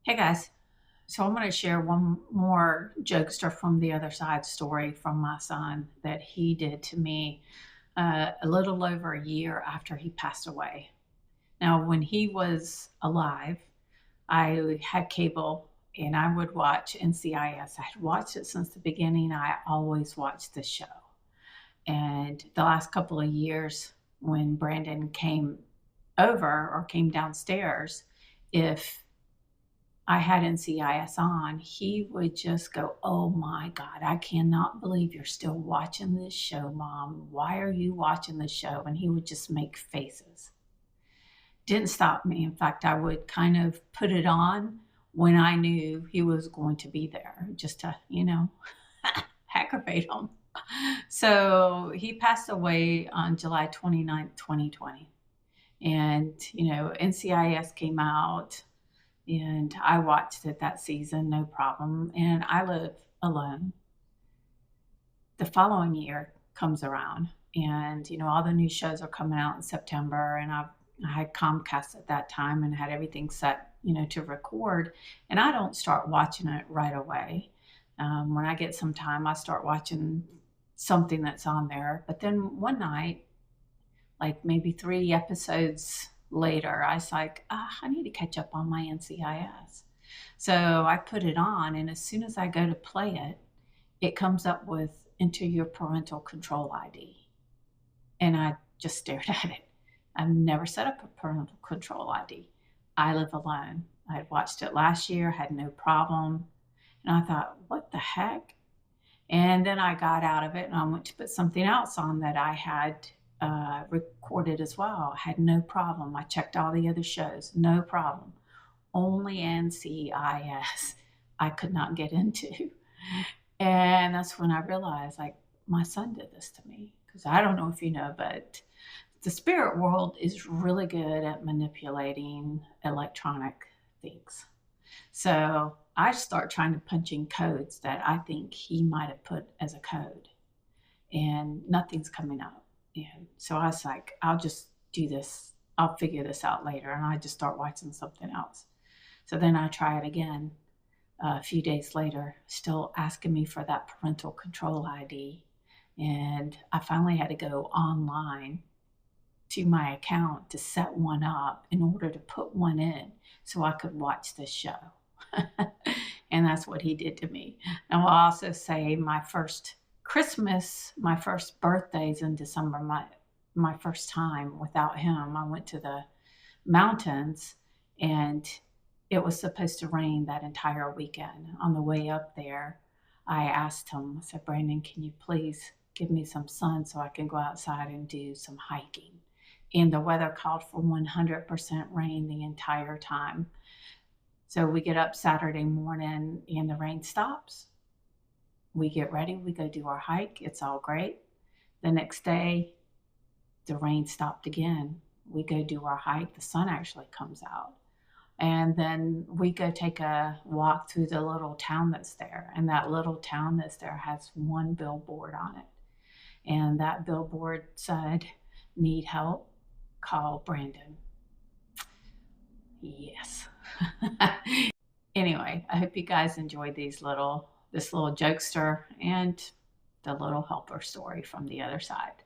Hey guys, so I'm going to share one more jokester from the other side story from my son that he did to me a little over a year after he passed away. Now, when he was alive, I had cable and I would watch NCIS. I had watched it since the beginning. I always watched the show. And the last couple of years, when Brandon came over or came downstairs, if I had NCIS on, he would just go, "Oh my God, I cannot believe you're still watching this show, Mom. Why are you watching this show?" And he would just make faces. Didn't stop me. In fact, I would kind of put it on when I knew he was going to be there, just to, aggravate him. So he passed away on July 29th, 2020. And, NCIS came out and I watched it that season, no problem. And I live alone. The following year comes around, and all the new shows are coming out in September. And I had Comcast at that time and had everything set, to record. And I don't start watching it right away. When I get some time, I start watching something that's on there. But then one night, like maybe 3 episodes later, I was like, I need to catch up on my NCIS. So I put it on, and as soon as I go to play it, it comes up with enter your parental control ID. And I just stared at it. I've never set up a parental control ID. I live alone. I had watched it last year, had no problem. And I thought, what the heck? And then I got out of it and I went to put something else on that I had recorded as well. I had no problem. I checked all the other shows, no problem. Only NCIS I could not get into. And that's when I realized, like, my son did this to me. Because I don't know if you know, but the spirit world is really good at manipulating electronic things. So I start trying to punch in codes that I think he might have put as a code, and nothing's coming up. And so I was like, I'll just do this. I'll figure this out later. And I just start watching something else. So then I try it again a few days later, still asking me for that parental control ID. And I finally had to go online to my account to set one up in order to put one in so I could watch this show. And that's what he did to me. And I'll also say my first Christmas, my first birthdays in December, my first time without him, I went to the mountains, and it was supposed to rain that entire weekend. On the way up there, I asked him, I said, "Brandon, can you please give me some sun so I can go outside and do some hiking?" And the weather called for 100% rain the entire time. So we get up Saturday morning and the rain stops. We get ready, we go do our hike. It's all great. The next day, the rain stopped again. We go do our hike. The sun actually comes out. And then we go take a walk through the little town that's there. And that little town that's there has one billboard on it. And that billboard said, "Need help? Call Brandon." Yes. Anyway, I hope you guys enjoyed this little jokester and the little helper story from the other side.